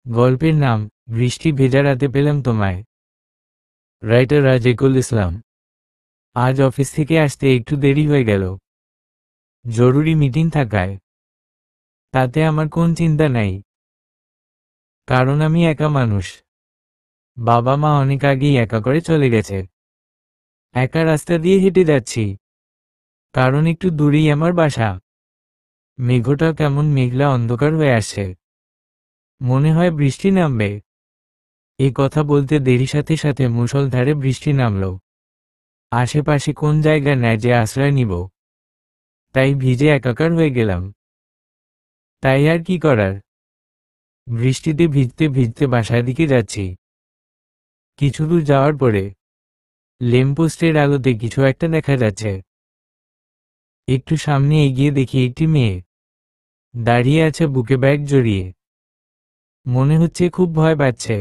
গল্পের নাম বৃষ্টি ভেজা রাতে পেলাম তোমায়। রাইটার রাজেকুল ইসলাম। আজ অফিস থেকে আসতে একটু দেরি হয়ে গেল, জরুরি মিটিং থাকায়। তাতে আমার কোন চিন্তা নাই, কারণ আমি একা মানুষ। বাবা মা অনেক আগেই একা করে চলে গেছে। একা রাস্তা দিয়ে হেঁটে যাচ্ছি, কারণ একটু দূরেই আমার বাসা। মেঘটা কেমন মেঘলা অন্ধকার হয়ে আসছে, মনে হয় বৃষ্টি নামবে। এই কথা বলতে দেরি সাথে সাথে মুষলধারে বৃষ্টি নামল। আশেপাশে কোন জায়গায় নেয় যে আশ্রয় নিব, তাই ভিজে একাকার হয়ে গেলাম। তাই আর কি করার, বৃষ্টিতে ভিজতে ভিজতে বাসার দিকে যাচ্ছি। কিছু দূর যাওয়ার পরে ল্যাম্পপোস্টের আলোতে কিছু একটা দেখা যাচ্ছে। একটু সামনে এগিয়ে দেখি একটি মেয়ে দাঁড়িয়ে আছে, বুকে ব্যাগ জড়িয়ে। মনে হচ্ছে খুব ভয় পাচ্ছে।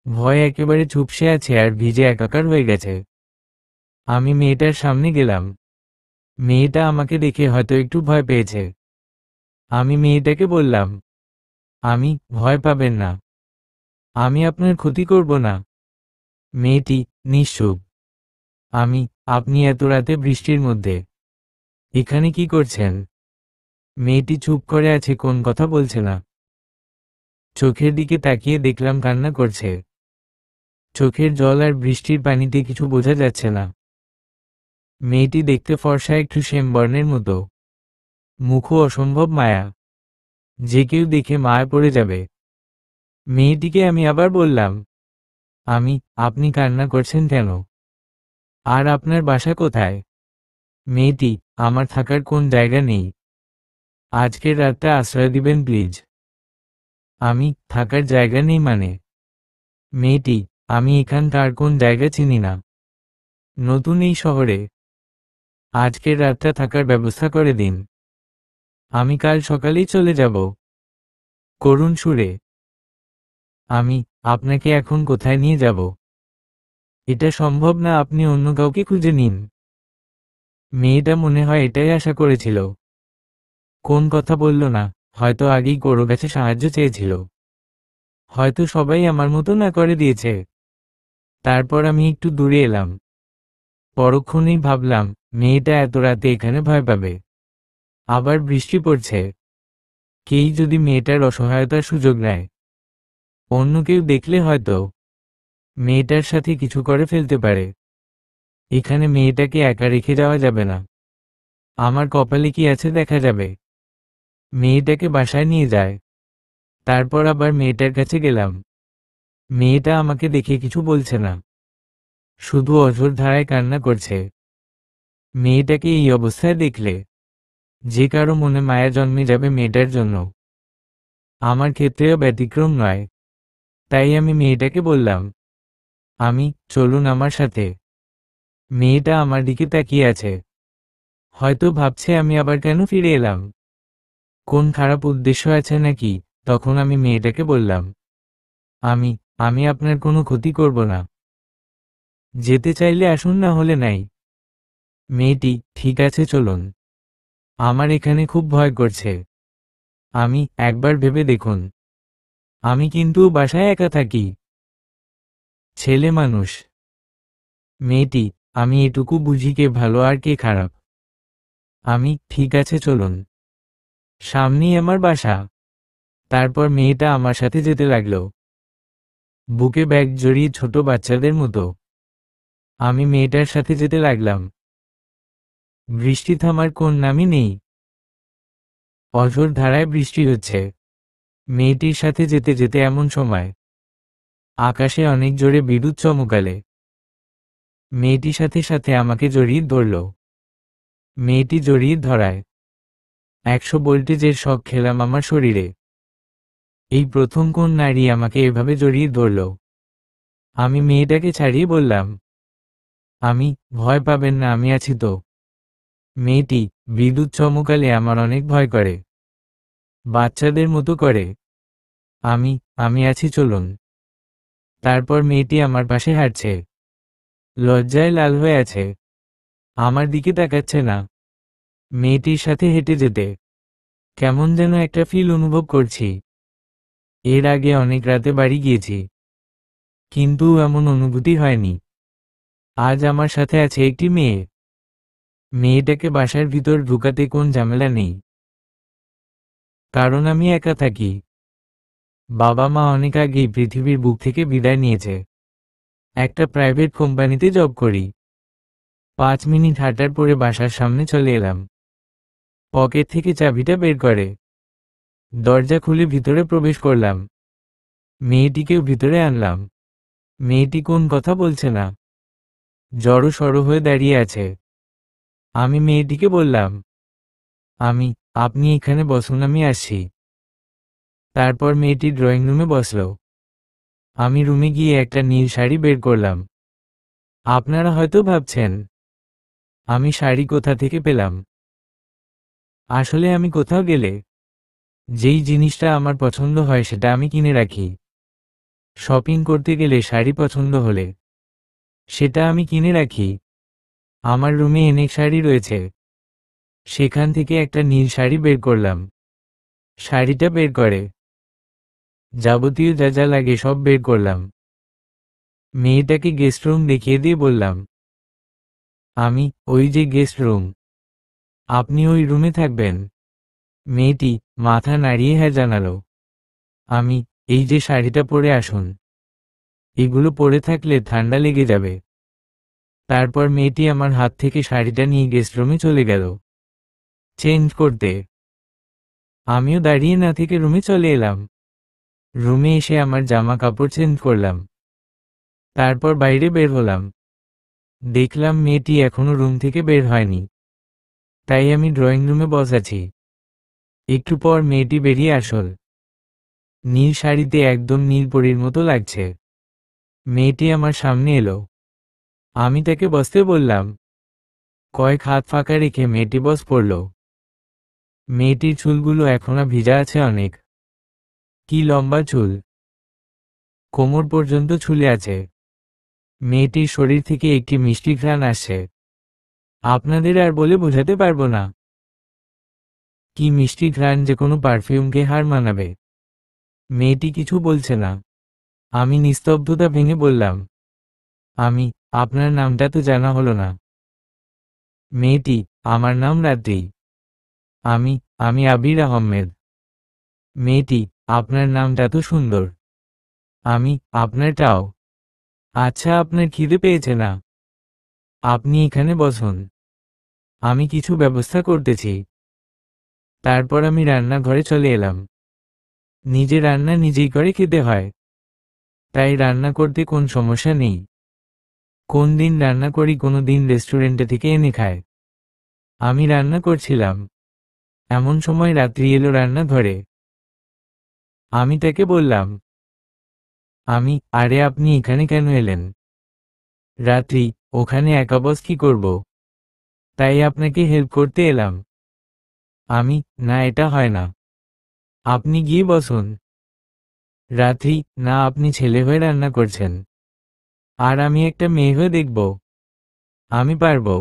ভয় একেবারে চুপসে আছে আর ভিজে একাকার হয়ে গেছে। আমি মেয়েটার সামনে গেলাম। মেয়েটা আমাকে দেখে হয়তো একটু ভয় পেয়েছে। আমি মেয়েটাকে বললাম, আমি ভয় পাবেন না, আমি আপনার ক্ষতি করব না। মেয়েটি নিশ্চুপ। আপনি এত রাতে বৃষ্টির মধ্যে এখানে কি করছেন? মেয়েটি চুপ করে আছে, কোন কথা বলছে না। চোখের দিকে তাকিয়ে দেখলাম কান্না করছে। চোখের জল আর বৃষ্টির পানিতে কিছু বোঝা যাচ্ছে না। মেয়েটি দেখতে ফর্সা, একটু শ্যামবর্ণের মতো, মুখও অসম্ভব মায়া, যে কেউ দেখে মায়া পড়ে যাবে। মেয়েটিকে আমি আবার বললাম, আপনি কান্না করছেন কেন? আর আপনার বাসা কোথায়? মেয়েটি, আমার থাকার কোন জায়গা নেই, আজকের রাতটা আশ্রয় দিবেন প্লিজ। আমি, থাকার জায়গা নেই মানে? মেয়েটি, আমি এখানকার কোন জায়গা চিনি না, নতুন এই শহরে। আজকের রাতটা থাকার ব্যবস্থা করে দিন, আমি কাল সকালেই চলে যাব। করুণ সুরে, আমি আপনাকে এখন কোথায় নিয়ে যাব? এটা সম্ভব না, আপনি অন্য কাউকে খুঁজে নিন। মেয়েটা মনে হয় এটাই আশা করেছিল। কোন কথা বলল না, হয়তো আগেই কারো কাছে সাহায্য চেয়েছিল। হয়তো সবাই আমার মতো না করে দিয়েছে। তারপর আমি একটু দূরে এলাম। পরক্ষণেই ভাবলাম, মেয়েটা এত রাতে এখানে ভয় পাবে। আবার বৃষ্টি পড়ছে। কেই যদি মেয়েটার অসহায়তার সুযোগ নেয়, অন্য কেউ দেখলে হয়তো মেয়েটার সাথে কিছু করে ফেলতে পারে। এখানে মেয়েটাকে একা রেখে যাওয়া যাবে না। আমার কপালে কি আছে দেখা যাবে। মেয়েটাকে বাসায় নিয়ে যায়। তারপর আবার মেয়েটার কাছে গেলাম। মেয়েটা আমাকে দেখে কিছু বলছে না, শুধু অঝোর ধারায় কান্না করছে। মেয়েটাকে এই অবস্থায় দেখলে যে কারো মনে মায়া জন্মে যাবে মেয়েটার জন্য। আমার ক্ষেত্রেও ব্যতিক্রম নয়। তাই আমি মেয়েটাকে বললাম, চলুন আমার সাথে। মেয়েটা আমার দিকে তাকিয়ে আছে, হয়তো ভাবছে আমি আবার কেন ফিরে এলাম, কোন খারাপ উদ্দেশ্য আছে নাকি। তখন আমি মেয়েটাকে বললাম, আমি আমি আপনার কোনো ক্ষতি করব না, যেতে চাইলে আসুন, না হলে নাই। মেয়েটি, ঠিক আছে চলুন, আমার এখানে খুব ভয় করছে। একবার ভেবে দেখুন, আমি কিন্তু বাসায় একা থাকি, ছেলে মানুষ। মেয়েটি, আমি এটুকু বুঝি কে ভালো আর কে খারাপ। ঠিক আছে চলুন, সামনেই আমার বাসা। তারপর মেয়েটা আমার সাথে যেতে লাগলো, বুকে ব্যাগ জড়িয়ে ছোট বাচ্চাদের মতো। আমি মেয়েটার সাথে যেতে লাগলাম। বৃষ্টি থামার কোন নামই নেই। অঝোর ধারায় বৃষ্টি হচ্ছে। মেয়েটির সাথে যেতে যেতে এমন সময় আকাশে অনেক জোরে বিদ্যুৎ চমকালে মেয়েটির সাথে সাথে আমাকে জড়িয়ে ধরল। মেয়েটি জড়িয়ে ধরায় 100 ভোল্টেজের শক খেলাম আমার শরীরে। এই প্রথম কোন নারী আমাকে এভাবে জড়িয়ে ধরল। আমি মেয়েটাকে ছাড়িয়ে বললাম, ভয় পাবেন না, আমি আছি তো। মেয়েটি, বিদ্যুৎ চমকালে আমার অনেক ভয় করে, বাচ্চাদের মতো করে। আমি আছি চলুন। তারপর মেয়েটি আমার পাশে হাঁটছে, লজ্জায় লাল হয়ে আছে, আমার দিকে তাকাচ্ছে না। মেয়েটির সাথে হেঁটে যেতে কেমন যেন একটা ফিল অনুভব করছি। এর আগে অনেক রাতে বাড়ি গিয়েছি, কিন্তু এমন অনুভূতি হয়নি। আজ আমার সাথে আছে একটি মেয়ে। মেয়েটাকে বাসার ভিতর ঢুকাতে কোন ঝামেলা নেই, কারণ আমি একা থাকি। বাবা মা অনেক আগেই পৃথিবীর বুক থেকে বিদায় নিয়েছে। একটা প্রাইভেট কোম্পানিতে জব করি। 5 মিনিট হাঁটার পরে বাসার সামনে চলে এলাম। পকেট থেকে চাবিটা বের করে দরজা খুলে ভিতরে প্রবেশ করলাম। মেয়েটিকেও ভিতরে আনলাম। মেয়েটি কোন কথা বলছে না, জড়ো সড়ো হয়ে দাঁড়িয়ে আছে। আমি মেয়েটিকে বললাম, আপনি এখানে বসুন, আমি আসছি। তারপর মেয়েটি ড্রয়িং রুমে বসল। আমি রুমে গিয়ে একটা নীল শাড়ি বের করলাম। আপনারা হয়তো ভাবছেন, আমি শাড়ি কোথা থেকে পেলাম। আসলে আমি কোথাও গেলে যেই জিনিসটা আমার পছন্দ হয় সেটা আমি কিনে রাখি। শপিং করতে গেলে শাড়ি পছন্দ হলে সেটা আমি কিনে রাখি। আমার রুমে অনেক শাড়ি রয়েছে, সেখান থেকে একটা নীল শাড়ি বের করলাম। শাড়িটা বের করে যাবতীয় যা যা লাগে সব বের করলাম। মেয়েটাকে গেস্ট রুম দেখিয়ে দিয়ে বললাম, ওই যে গেস্ট রুম, আপনি ওই রুমে থাকবেন। মেয়েটি মাথা নাড়িয়ে হ্যাঁ জানালো। এই যে শাড়িটা পরে আসুন, এগুলো পরে থাকলে ঠান্ডা লেগে যাবে। তারপর মেয়েটি আমার হাত থেকে শাড়িটা নিয়ে গেস্ট রুমে চলে গেল চেঞ্জ করতে। আমিও দাঁড়িয়ে না থেকে রুমে চলে এলাম। রুমে এসে আমার জামা কাপড় চেঞ্জ করলাম। তারপর বাইরে বের হলাম। দেখলাম মেয়েটি এখনো রুম থেকে বের হয়নি, তাই আমি ড্রয়িং রুমে বসাছি। একটু পর মেয়েটি বেরিয়ে আসল। নীল শাড়িতে একদম নীল পরীর মতো লাগছে। মেয়েটি আমার সামনে এলো। আমি তাকে বসতে বললাম। কয়েক হাত ফাঁকা রেখে মেয়েটি বস পড়ল। মেয়েটির চুলগুলো এখনো ভিজা আছে অনেক। কি লম্বা চুল, কোমর পর্যন্ত ঝুলে আছে। মেয়েটির শরীর থেকে একটি মিষ্টি ঘ্রাণ আসছে। আপনাদের আর বলে বোঝাতে পারবো না। কি মিষ্টি ঘ্রাণ, যে কোনো পারফিউমকে হার মানাবে। মেয়েটি কিছু বলছে না। আমি নিস্তব্ধতা ভেঙে বললাম, আপনার নামটা তো জানা হলো না। মেয়েটি, আমার নাম রাত্রি। আমি আবির আহমেদ। মেয়েটি, আপনার নামটা তো সুন্দর। আপনারটাও। আচ্ছা, আপনার খিদে পেয়েছে না? আপনি এখানে বসুন, আমি কিছু ব্যবস্থা করতেছি। তারপর আমি রান্নাঘরে চলে এলাম। নিজে রান্না নিজেই করে খেতে হয়, তাই রান্না করতে কোন সমস্যা নেই। কোন দিন রান্না করি, কোনো দিন রেস্টুরেন্টে থেকে এনে খায়। আমি রান্না করছিলাম, এমন সময় রাত্রি এলো রান্নাঘরে। আমি তাকে বললাম, আরে আপনি এখানে কেন এলেন? রাত্রি, ওখানে একা বস কি করব, তাই আপনাকে হেল্প করতে এলাম। না, এটা হয় না, আপনি গিয়ে বসুন। রাত্রি, না, আপনি ছেলে হয়ে রান্না করছেন, আর আমি একটা মেয়ে হয়ে দেখব। আমি পারবো।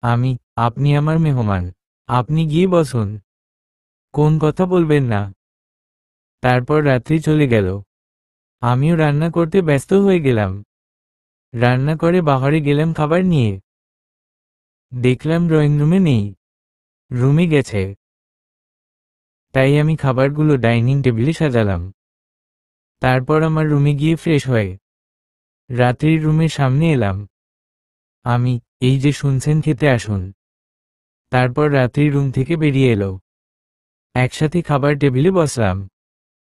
আমি আপনি আমার মেহমান, আপনি গিয়ে বসুন, কোন কথা বলবেন না। তারপর রাত্রি চলে গেল। আমিও রান্না করতে ব্যস্ত হয়ে গেলাম। রান্না করে বাহারে গেলাম খাবার নিয়ে। দেখলাম ড্রয়িং রুমে নেই, রুমে গেছে। তাই আমি খাবারগুলো ডাইনিং টেবিলে সাজালাম। তারপর আমার রুমে গিয়ে ফ্রেশ হয়ে রাত্রির রুমের সামনে এলাম। এই যে শুনছেন, খেতে আসুন। তারপর রাত্রি রুম থেকে বেরিয়ে এলো। একসাথে খাবার টেবিলে বসলাম।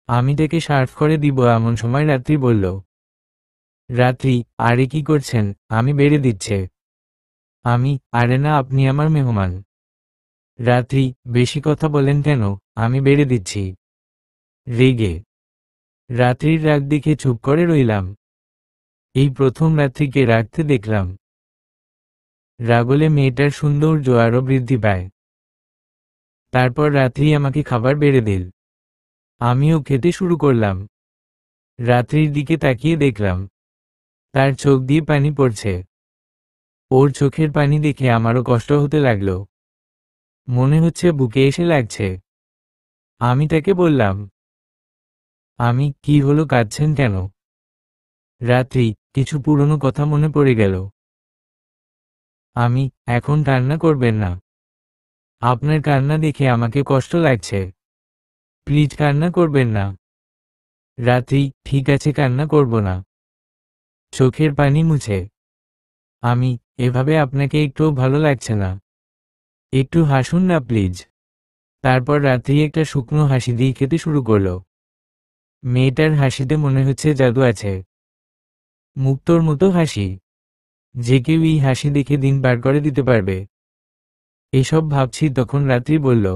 আমি তাকে সার্ভ করে দিব এমন সময় রাত্রি বলল, রাত্রি, আরে কি করছেন? আমি বেড়ে দিচ্ছে। আরে না, আপনি আমার মেহমান। রাত্রি, বেশি কথা বলেন কেন? আমি বেড়ে দিচ্ছি। রেগে রাত্রির রাগ দেখে চুপ করে রইলাম। এই প্রথম রাত্রিকে রাগতে দেখলাম। রাগলে মেয়েটার সৌন্দর্য আরও বৃদ্ধি পায়। তারপর রাত্রি আমাকে খাবার বেড়ে দিল। আমিও খেতে শুরু করলাম। রাত্রির দিকে তাকিয়ে দেখলাম তার চোখ দিয়ে পানি পড়ছে। ওর চোখের পানি দেখে আমারও কষ্ট হতে লাগলো। মনে হচ্ছে বুকে এসে লাগছে। আমি তাকে বললাম, কি হলো, কাঁদছেন কেন? রাত্রি, কিছু পুরনো কথা মনে পড়ে গেল। এখন কান্না করবেন না। আপনার কান্না দেখে আমাকে কষ্ট লাগছে। প্লিজ কান্না করবেন না। রাত্রি, ঠিক আছে, কান্না করব না। চোখের পানি মুছে। আমি এভাবে আপনাকে একটুও ভালো লাগছে না। একটু হাসুন না প্লিজ। তারপর রাত্রি একটা শুকনো হাসি দিয়ে খেতে শুরু করলো। মেয়েটার হাসিতে মনে হচ্ছে জাদু আছে। মুক্তোর মতো হাসি। যে কেউ এই হাসি দেখে দিন পার করে দিতে পারবে। এসব ভাবছি তখন রাত্রি বলল,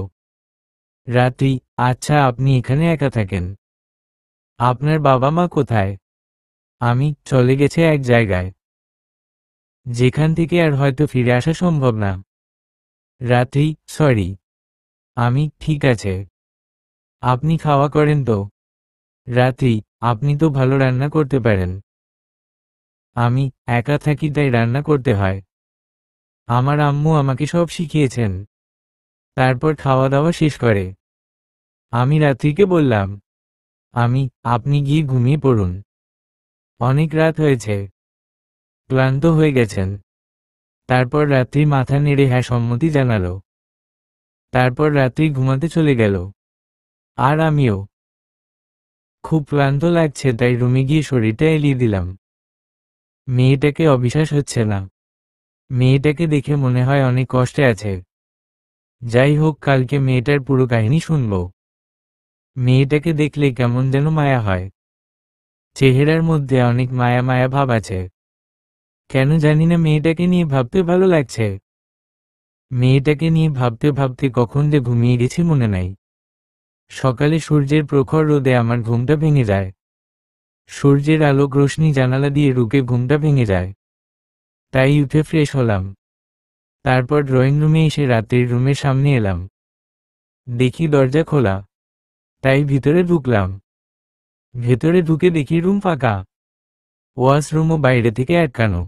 রাত্রি, আচ্ছা আপনি এখানে একা থাকেন? আপনার বাবা মা কোথায়? চলে গেছে এক জায়গায়, যেখান থেকে আর হয়তো ফিরে আসা সম্ভব না। রাত্রি, সরি। ঠিক আছে। আপনি খাওয়া করেন তো? রাত্রি, আপনি তো ভালো রান্না করতে পারেন। আমি একা থাকি তাই রান্না করতে হয়। আমার আম্মু আমাকে সব শিখিয়েছেন। তারপর খাওয়া দাওয়া শেষ করে আমি রাত্রিকে বললাম, আমি আপনি গিয়ে ঘুমিয়ে পড়ুন। অনেক রাত হয়েছে, ক্লান্ত হয়ে গেছেন। তারপর রাত্রি মাথা নেড়ে হ্যাঁ সম্মতি জানালো। তারপর রাত্রি ঘুমাতে চলে গেল। আর আমিও খুব ক্লান্ত লাগছে তাই রুমে গিয়ে শরীরটা এলিয়ে দিলাম। মেয়েটাকে অবিশ্বাস হচ্ছে না। মেয়েটাকে দেখে মনে হয় অনেক কষ্টে আছে। যাই হোক, কালকে মেয়েটার পুরো কাহিনী শুনব। মেয়েটাকে দেখলে কেমন যেন মায়া হয়। চেহারার মধ্যে অনেক মায়া মায়া ভাব আছে। কেন জানি না মেয়েটাকে নিয়ে ভাবতে ভালো লাগছে। মেয়েটাকে নিয়ে ভাবতে ভাবতে কখন যে ঘুমিয়ে গেছি মনে নাই। সকালে সূর্যের প্রখর রোদে আমার ঘুমটা ভেঙে যায়। সূর্যের আলোক রোশনি জানালা দিয়ে রুকে ঘুমটা ভেঙে যায়। তাই উঠে ফ্রেশ হলাম। তারপর ড্রয়িং রুমে এসে রাত্রির রুমের সামনে এলাম। দেখি দরজা খোলা, তাই ভিতরে ঢুকলাম। ভেতরে ঢুকে দেখি রুম ফাঁকা। ওয়াশরুমও বাইরে থেকে আটকানো।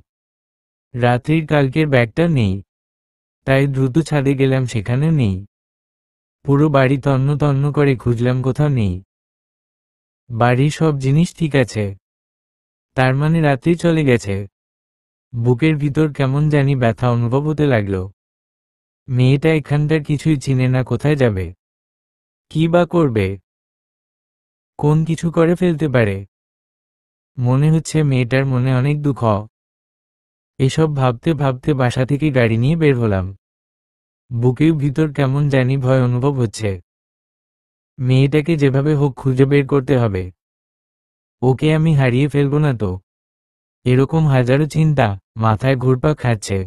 রাত্রির কালকের ব্যাগটা নেই, তাই দ্রুত ছাদে গেলাম, সেখানে নেই। পুরো বাড়ি তন্ন তন্ন করে খুঁজলাম, কোথাও নেই। বাড়ির সব জিনিস ঠিক আছে, তার মানে রাত্রি চলে গেছে। বুকের ভিতর কেমন জানি ব্যথা অনুভব হতে লাগলো। মেয়েটা এখানটার কিছুই চিনে না, কোথায় যাবে, কি বা করবে, কোন কিছু করে ফেলতে পারে। মনে হচ্ছে মেয়েটার মনে অনেক দুঃখ। এসব ভাবতে ভাবতে বাসা থেকে গাড়ি নিয়ে বের হলাম। বুকের ভিতর কেমন জানি ভয় অনুভব হচ্ছে। মেয়েটাকে যেভাবে হোক খুঁজে বের করতে হবে। ওকে আমি হারিয়ে ফেলবো না তো? এরকম হাজারো চিন্তা মাথায় ঘুরপাক খাচ্ছে।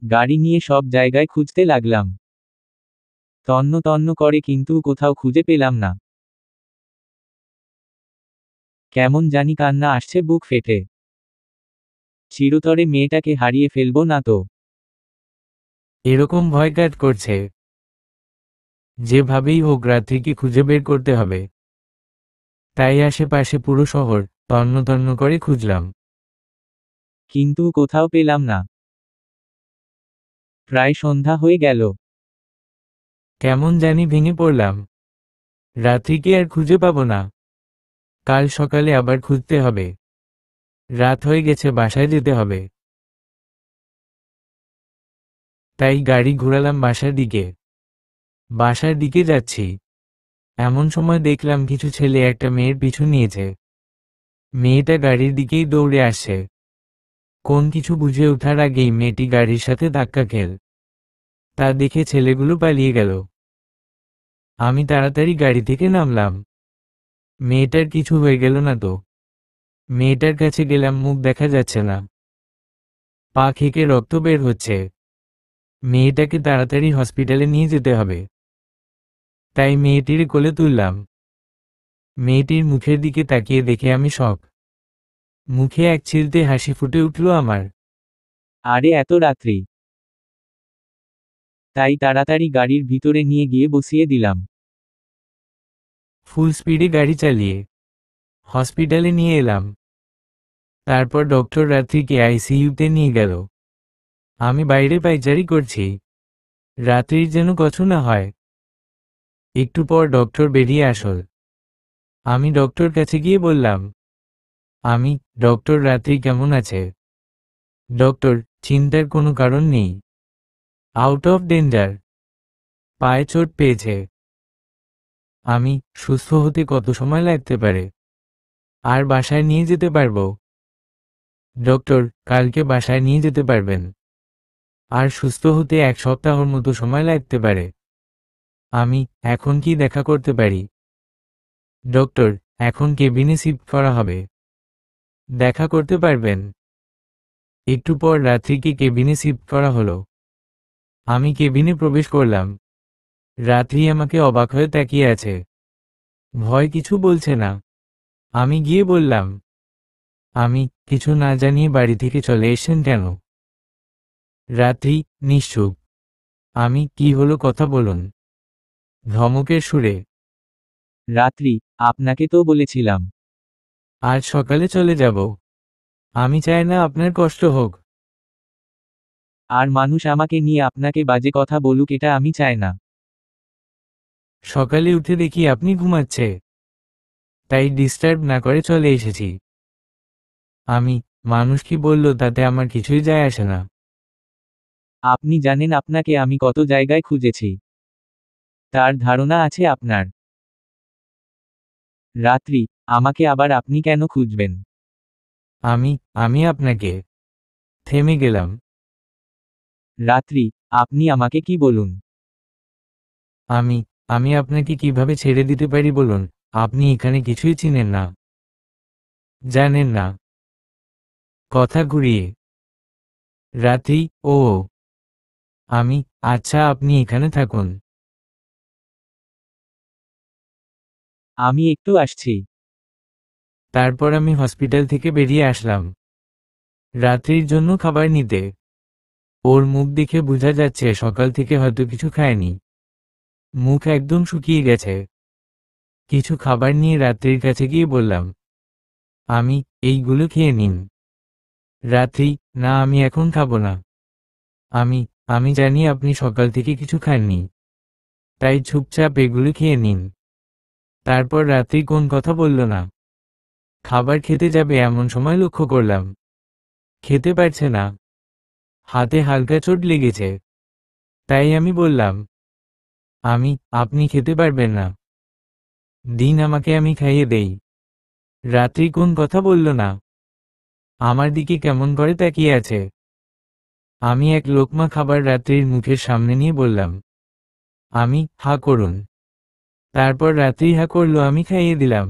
গাড়ি নিয়ে সব জায়গায় খুঁজতে লাগলাম, তন্ন তন্ন করে, কিন্তু কোথাও খুঁজে পেলাম না। কেমন জানি কান্না আসছে বুক ফেটে। চিরতরে মেয়েটাকে হারিয়ে ফেলবো না তো? এরকম ভয় কাজ করছে। যেভাবেই হোক রাত্রিকে খুঁজে বের করতে হবে। তাই আশেপাশে পুরো শহর তন্ন তন্ন করে খুঁজলাম, কিন্তু কোথাও পেলাম না। প্রায় সন্ধ্যা হয়ে গেল। কেমন জানি ভেঙে পড়লাম। রাত্রিকে আর খুঁজে পাবো না। কাল সকালে আবার খুঁজতে হবে। রাত হয়ে গেছে, বাসায় যেতে হবে। তাই গাড়ি ঘোরালাম বাসার দিকে। বাসার দিকে যাচ্ছি, এমন সময় দেখলাম কিছু ছেলে একটা মেয়ের পিছু নিয়েছে। মেয়েটা গাড়ির দিকেই দৌড়ে আসছে। কোন কিছু বুঝে ওঠার আগেই মেয়েটি গাড়ির সাথে ধাক্কা খেল। তা দেখে ছেলেগুলো পালিয়ে গেল। আমি তাড়াতাড়ি গাড়ি থেকে নামলাম। মেয়েটার কিছু হয়ে গেল না তো? মেয়েটার কাছে গেলাম, মুখ দেখা যাচ্ছে না, পা থেকে রক্ত বের হচ্ছে। মেয়েটাকে তাড়াতাড়ি হসপিটালে নিয়ে যেতে হবে। তাই মেয়েটির কোলে তুললাম। মেয়েটির মুখের দিকে তাকিয়ে দেখে আমি শক। মুখে এক ছিলতে হাসি ফুটে উঠল আমার। আরে এত রাত্রি! তাই তাড়াতাড়ি গাড়ির ভিতরে নিয়ে গিয়ে বসিয়ে দিলাম। ফুল স্পিডে গাড়ি চালিয়ে হসপিটালে নিয়ে এলাম। তারপর ডক্টর রাত্রিকে আইসিইউতে নিয়ে গেল। আমি বাইরে পায়চারি করছি। রাত্রির যেন কিছু না হয়। একটু পর ডক্টর বেরিয়ে আসল। আমি ডক্টর কাছে গিয়ে বললাম, আমি ডক্টর রাত্রি কেমন আছে? ডক্টর, চিন্তার কোনো কারণ নেই, আউট অফ ডেঞ্জার, পায়ে চোট পেয়েছে। আমি সুস্থ হতে কত সময় লাগতে পারে? আর বাসায় নিয়ে যেতে পারবো? ডক্টর, কালকে বাসায় নিয়ে যেতে পারবেন। আর সুস্থ হতে 1 সপ্তাহর মতো সময় লাগতে পারে। আমি এখন কি দেখা করতে পারি? ডক্টর, এখন কেবিনে শিফট করা হবে। দেখা করতে পারবেন? একটু পর রাত্রিকে কেবিনে শিফট করা হলো। আমি কেবিনে প্রবেশ করলাম। রাত্রি আমাকে অবাক হয়ে তাকিয়ে আছে। ভয় কিছু বলছে না। আমি গিয়ে বললাম, আমি কিছু না জানিয়ে বাড়ি থেকে চলে এসেছেন কেন? রাত্রি নিশ্চুপ। আমি কি হলো কথা বলুন, ধমকের সুরে। রাত্রি, আপনাকে তো বলেছিলাম। আজ সকালে চলে যাব। আমি চাই না আপনার কষ্ট হোক। আর মানুষ আমাকে নিয়ে আপনাকে বাজে কথা বলুক, এটা আমি চাই না। সকালে উঠে দেখি আপনি ঘুমাচ্ছে, তাই ডিস্টার্ব না করে চলে এসেছি। আমি মানুষ কি বলল তাতে আমার কিছুই যায় আসে না। আপনি জানেন আপনাকে আমি কত জায়গায় খুঁজেছি। তার ধারণা আছে আপনার। রাত্রি, আমাকে আবার আপনি কেন খুঁজবেন? আমি আমি আপনাকে। থেমে গেলাম। রাত্রি, আপনি আমাকে কি বলুন। আমি আমি আপনাকে কিভাবে ছেড়ে দিতে পারি বলুন? আপনি এখানে কিছুই চিনেন না, জানেন না। কথা ঘুরিয়ে। রাত্রি, ও আমি, আচ্ছা আপনি এখানে থাকুন। আমি একটু আসছি। তারপর আমি হসপিটাল থেকে বেরিয়ে আসলাম রাত্রির জন্য খাবার নিতে। ওর মুখ দেখে বোঝা যাচ্ছে সকাল থেকে হয়তো কিছু খায়নি। মুখ একদম শুকিয়ে গেছে। কিছু খাবার নিয়ে রাত্রির কাছে গিয়ে বললাম, আমি এইগুলো খেয়ে নিন। রাত্রি, না আমি এখন খাবো না। আমি আমি জানি আপনি সকাল থেকে কিছু খাননি, তাই চুপচাপ এগুলো খেয়ে নিন। তারপর রাত্রি কোন কথা বলল না। খাবার খেতে যাবে এমন সময় লক্ষ্য করলাম খেতে পারছে না, হাতে হালকা চোট লেগেছে। তাই আমি বললাম, আপনি খেতে পারবেন না, দিন আমাকে, আমি খাইয়ে দেই। রাত্রি কোন কথা বলল না, আমার দিকে কেমন করে তাকিয়ে আছে। আমি এক লোকমা খাবার রাত্রির মুখের সামনে নিয়ে বললাম, আমি হা করুন। তারপর রাত্রি হা করলো, আমি খাইয়ে দিলাম।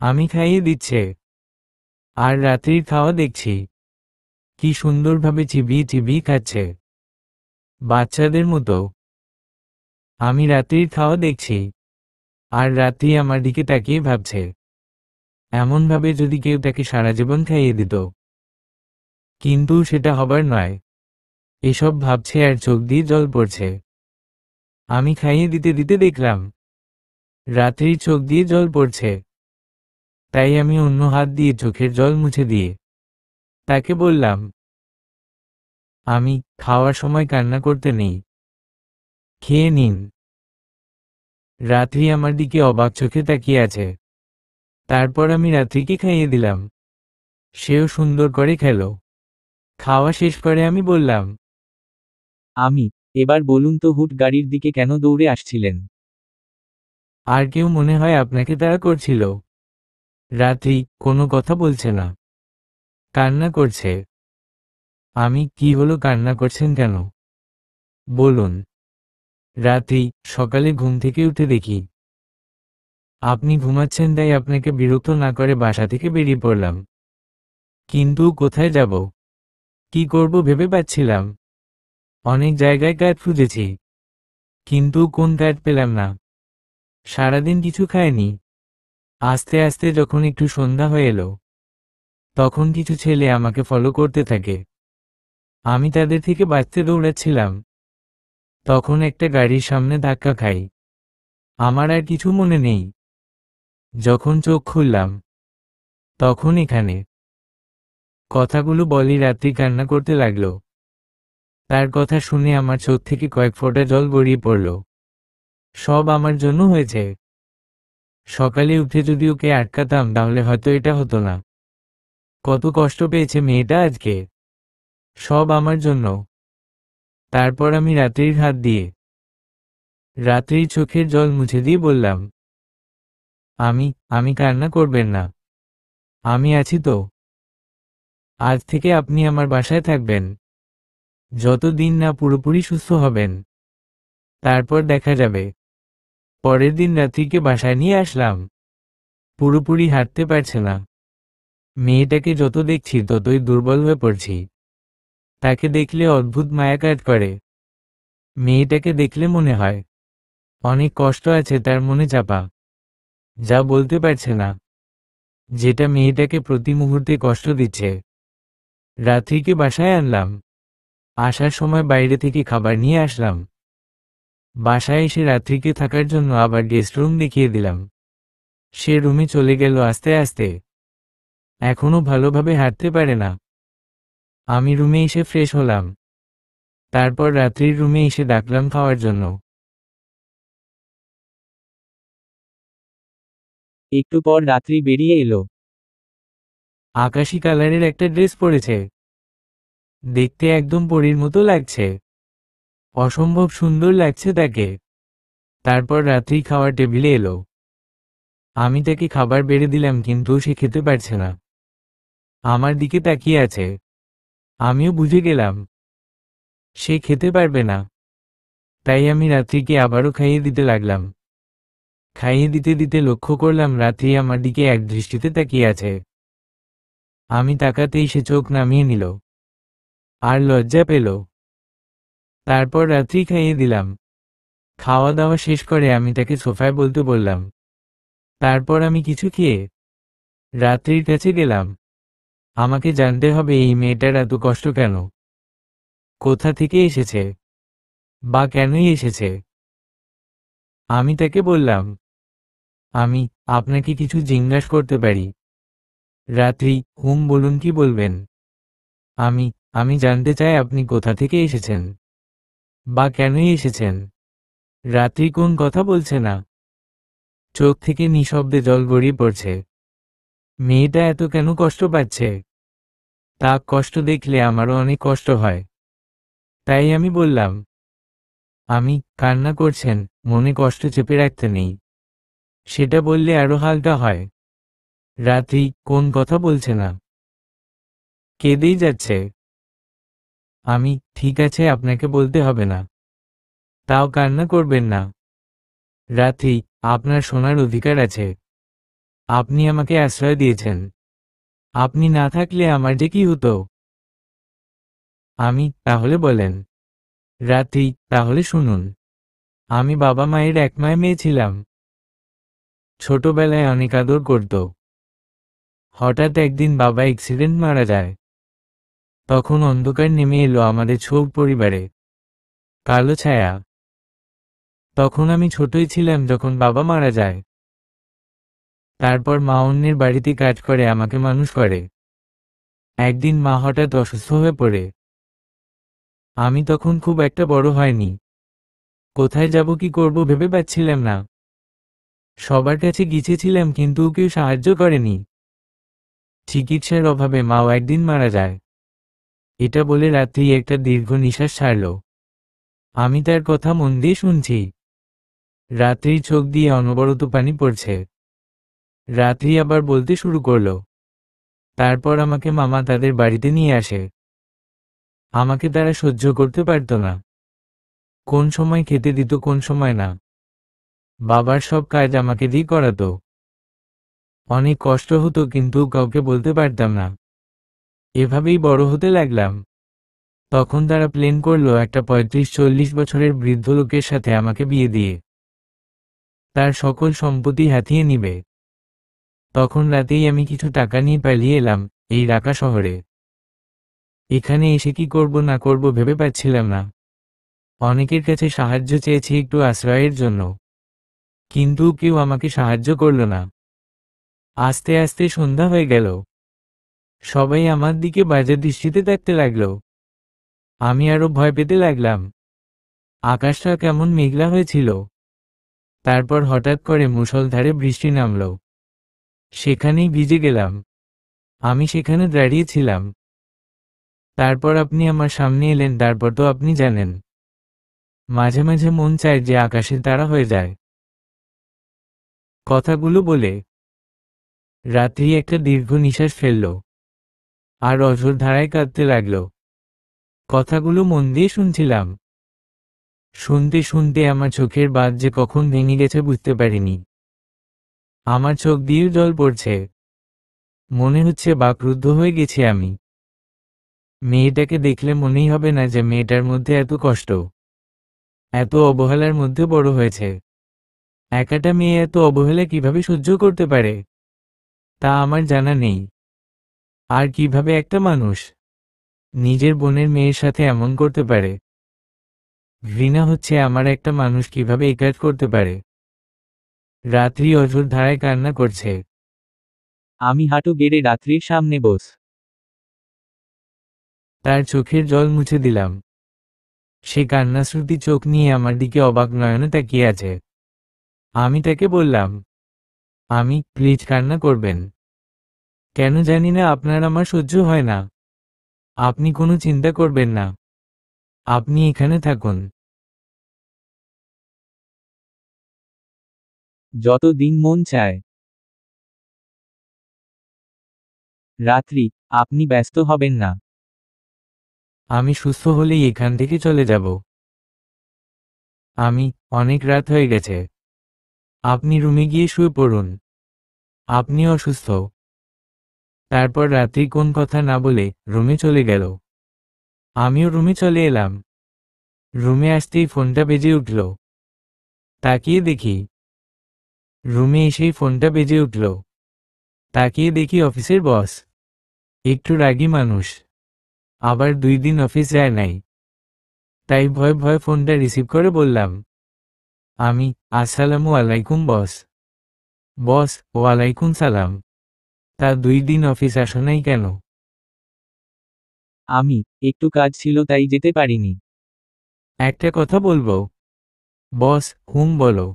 আমি খাইয়ে দিচ্ছে আর রাত্রির খাওয়া দেখছি কি সুন্দরভাবে চিবিয়ে চিবিয়ে খাচ্ছে, বাচ্চাদের মতো। আমি রাত্রির খাওয়া দেখছি আর রাত্রি আমার দিকে তাকিয়ে ভাবছে, এমনভাবে যদি কেউ তাকে সারা জীবন খাইয়ে দিত। কিন্তু সেটা হবার নয়। এসব ভাবছে আর চোখ দিয়ে জল পড়ছে। আমি খাইয়ে দিতে দিতে দেখলাম রাত্রির চোখ দিয়ে জল পড়ছে। তাই আমি অন্য হাত দিয়ে চোখের জল মুছে দিয়ে তাকে বললাম, আমি খাওয়ার সময় কান্না করতে নেই, খেয়ে নিন। রাত্রি আমার দিকে অবাক চোখে তাকিয়ে আছে। তারপর আমি রাত্রিকে খাইয়ে দিলাম। সেও সুন্দর করে খেল। খাওয়া শেষ করে আমি বললাম, আমি, এবার বলুন তো হুট গাড়ির দিকে কেন দৌড়ে আসছিলেন? আর কেউ মনে হয় আপনাকে তাড়া করছিল। রাত্রি কোনো কথা বলছে না, কান্না করছে। আমি কি হলো, কান্না করছেন কেন বলুন? রাত্রি সকালে ঘুম থেকে উঠে দেখি আপনি ঘুমাচ্ছেন, তাই আপনাকে বিরক্ত না করে বাসা থেকে বেরিয়ে পড়লাম। কিন্তু কোথায় যাব, কি করব ভেবে পাচ্ছিলাম। অনেক জায়গায় কাঠ খুঁজেছি, কিন্তু কোন কাঠ পেলাম না। সারাদিন কিছু খায়নি। আস্তে আস্তে যখন একটু সন্ধ্যা হয়ে এলো, তখন কিছু ছেলে আমাকে ফলো করতে থাকে। আমি তাদের থেকে বাঁচতে দৌড়াচ্ছিলাম। তখন একটা গাড়ির সামনে ধাক্কা খাই। আমার আর কিছু মনে নেই। যখন চোখ খুললাম, তখন এখানে। কথাগুলো বলি রাত্রি কান্না করতে লাগলো। তার কথা শুনে আমার চোখ থেকে কয়েক ফোঁটা জল গড়িয়ে পড়ল। সব আমার জন্য হয়েছে। সকালে উঠে যদি ওকে আটকাতাম তাহলে হয়তো এটা হতো না। কত কষ্ট পেয়েছে মেয়েটা আজকে। সব আমার জন্য। তারপর আমি রাত্রির হাত দিয়ে রাত্রির চোখের জল মুছে দিয়ে বললাম, আমি আমি কান্না করবেন না। আমি আছি তো। আজ থেকে আপনি আমার বাসায় থাকবেন যতদিন না পুরোপুরি সুস্থ হবেন। তারপর দেখা যাবে। পরের দিন রাত্রিকে বাসায় নিয়ে আসলাম। পুরোপুরি হাঁটতে পারছে না। মেয়েটাকে যত দেখছি ততই দুর্বল হয়ে পড়ছি। তাকে দেখলে অদ্ভুত মায়া কাজ করে। মেয়েটাকে দেখলে মনে হয় অনেক কষ্ট আছে তার মনে চাপা, যা বলতে পারছে না, যেটা মেয়েটাকে প্রতি মুহূর্তে কষ্ট দিচ্ছে। রাত্রিকে বাসায় আনলাম। আসার সময় বাইরে থেকে খাবার নিয়ে আসলাম। বাসায় এসে রাত্রিকে থাকার জন্য আবার গেস্ট রুম দেখিয়ে দিলাম। সে রুমে চলে গেল আস্তে আস্তে। এখনো ভালোভাবে হাঁটতে পারে না। আমি রুমে এসে ফ্রেশ হলাম। তারপর রাত্রির রুমে এসে ডাকলাম খাওয়ার জন্য। একটু পর রাত্রি বেরিয়ে এলো। আকাশি কালারের একটা ড্রেস পরেছে। দেখতে একদম পরীর মতো লাগছে। অসম্ভব সুন্দর লাগছে তাকে। তারপর রাত্রি খাওয়ার টেবিলে এলো। আমি তাকে খাবার বেড়ে দিলাম কিন্তু সে খেতে পারছে না। আমার দিকে তাকিয়ে আছে। আমিও বুঝে গেলাম সে খেতে পারবে না। তাই আমি রাত্রিকে আবারও খাইয়ে দিতে লাগলাম। খাইয়ে দিতে দিতে লক্ষ্য করলাম রাত্রি আমার দিকে এক দৃষ্টিতে তাকিয়ে আছে। আমি তাকাতেই সে চোখ নামিয়ে নিল আর লজ্জা পেল। তারপর রাত্রি খাইয়ে দিলাম। খাওয়া দাওয়া শেষ করে আমি তাকে সোফায় বলতে বললাম। তারপর আমি কিছু খেয়ে রাত্রির কাছে গেলাম। আমাকে জানতে হবে এই মেয়েটার এত কষ্ট কেন, কোথা থেকে এসেছে, বা কেনই এসেছে। আমি তাকে বললাম, আমি আপনাকে কিছু জিজ্ঞাসা করতে পারি? রাত্রি, বলুন কি বলবেন। আমি আমি জানতে চাই আপনি কোথা থেকে এসেছেন, বা কেনই এসেছেন। রাত্রি কোন কথা বলছে না। চোখ থেকে নিঃশব্দে জল গড়িয়ে পড়ছে। মেয়েটা এত কেন কষ্ট পাচ্ছে? তা কষ্ট দেখলে আমারও অনেক কষ্ট হয়। তাই আমি বললাম, আমি কান্না করছেন, মনে কষ্ট চেপে রাখতে নেই। সেটা বললে আরো হালকা হয়। রাত্রি কোন কথা বলছে না, কেঁদেই যাচ্ছে। আমি ঠিক আছে, আপনাকে বলতে হবে না। তাও কান্না করবেন না। রাত্রি, আপনার শোনার অধিকার আছে। আপনি আমাকে আশ্রয় দিয়েছেন। আপনি না থাকলে আমার যে কি হতো। আমি তাহলে বলেন। রাত্রি, তাহলে শুনুন। আমি বাবা মায়ের একমায় মেয়ে ছিলাম। ছোটবেলায় অনেক আদর করত। হঠাৎ একদিন বাবা অ্যাক্সিডেন্ট মারা যায়। তখন অন্ধকার নেমে এলো আমাদের ছোট পরিবারে। কালো ছায়া। তখন আমি ছোটই ছিলাম যখন বাবা মারা যায়। তারপর মা অন্যের বাড়িতে কাজ করে আমাকে মানুষ করে। একদিন মা হঠাৎ অসুস্থ হয়ে পড়ে। আমি তখন খুব একটা বড় হয়নি। কোথায় যাব কি করব ভেবে পাচ্ছিলাম না। সবার কাছে গিয়েছিলাম কিন্তু কেউ সাহায্য করেনি। চিকিৎসার অভাবে মাও একদিন মারা যায়। এটা বলে রাত্রি একটা দীর্ঘ নিঃশ্বাস ছাড়ল। আমি তার কথা মন দিয়ে শুনছি। রাত্রির চোখ দিয়ে অনবরত পানি পড়ছে। রাত্রি আবার বলতে শুরু করলো। তারপর আমাকে মামা তাদের বাড়িতে নিয়ে আসে। আমাকে তারা সহ্য করতে পারত না। কোন সময় খেতে দিত কোন সময় না। বাবার সব কাজ আমাকে দিয়ে করাতো। অনেক কষ্ট হতো কিন্তু কাউকে বলতে পারতাম না। এভাবেই বড় হতে লাগলাম। তখন তারা প্ল্যান করলো একটা 35-40 বছরের বৃদ্ধ লোকের সাথে আমাকে বিয়ে দিয়ে তার সকল সম্পত্তি হাতিয়ে নিবে। তখন রাতেই আমি কিছু টাকা নিয়ে পালিয়ে এলাম এই ঢাকা শহরে। এখানে এসে কি করব না করব ভেবে পাচ্ছিলাম না। অনেকের কাছে সাহায্য চেয়েছি একটু আশ্রয়ের জন্য, কিন্তু কেউ আমাকে সাহায্য করল না। আস্তে আস্তে সন্ধ্যা হয়ে গেল। সবাই আমার দিকে বাজে দৃষ্টিতে দেখতে লাগলো। আমি আরো ভয় পেতে লাগলাম। আকাশটা কেমন মেঘলা হয়েছিল। তারপর হঠাৎ করে মুষলধারে বৃষ্টি নামল। সেখানেই ভিজে গেলাম। আমি সেখানে দাঁড়িয়েছিলাম। তারপর আপনি আমার সামনে এলেন। তারপর তো আপনি জানেন, মাঝে মাঝে মন চায় যে আকাশে তারা হয়ে যায়। কথাগুলো বলে রাত্রি একটা দীর্ঘ নিঃশ্বাস ফেলল আর অঝোর ধারায় কাঁদতে লাগল। কথাগুলো মন দিয়ে শুনছিলাম। শুনতে শুনতে আমার চোখের বাঁধ যে কখন ভেঙে গেছে বুঝতে পারিনি। আমার চোখ দিয়ে জল পড়ছে। মনে হচ্ছে বাকরুদ্ধ হয়ে গেছি আমি। মেয়েটাকে দেখলে মনেই হবে না যে মেয়েটার মধ্যে এত কষ্ট, এত অবহেলার মধ্যে বড় হয়েছে। একাটা মেয়ে এত অবহেলা কিভাবে সহ্য করতে পারে তা আমার জানা নেই। আর কিভাবে একটা মানুষ নিজের বোনের মেয়ের সাথে এমন করতে পারে। ঘৃণা হচ্ছে আমার, একটা মানুষ কিভাবে এই কাজ করতে পারে। রাত্রি অঝোর ধারায় কান্না করছে। আমি হাঁটু গেড়ে রাত্রির সামনে বস। তার চোখের জল মুছে দিলাম। সে কান্নাশ্রুতি চোখ নিয়ে আমার দিকে অবাক নয়নে তাকিয়ে আছে। আমি তাকে বললাম, প্লিজ কান্না করবেন কেন জানি না, আপনার আমার সহ্য হয় না। আপনি কোনো চিন্তা করবেন না, আপনি এখানে থাকুন। যত দিন মন চায়। রাত্রি, আপনি ব্যস্ত হবেন না। আমি সুস্থ হলেই এখান থেকে চলে যাব। অনেক রাত হয়ে গেছে। আপনি রুমে গিয়ে শুয়ে পড়ুন, আপনি অসুস্থ। তারপর রাত্রি কোন কথা না বলে রুমে চলে গেল। আমিও রুমে চলে এলাম। রুমে আসতেই ফোনটা বেজে উঠল। তাকিয়ে দেখি, রুমে এসেই ফোনটা বেজে উঠল। তাকিয়ে দেখি অফিসের বস। একটু রাগী মানুষ, আবার 2 দিন অফিস যায় নাই। তাই ভয়ে ভয়ে ফোনটা রিসিভ করে বললাম, আসসালামু আলাইকুম বস। বস, ওয়ালাইকুম সালাম। তা 2 দিন অফিস আসো নাই কেন? একটু কাজ ছিল তাই যেতে পারিনি। একটা কথা বলবো? বস, বলো।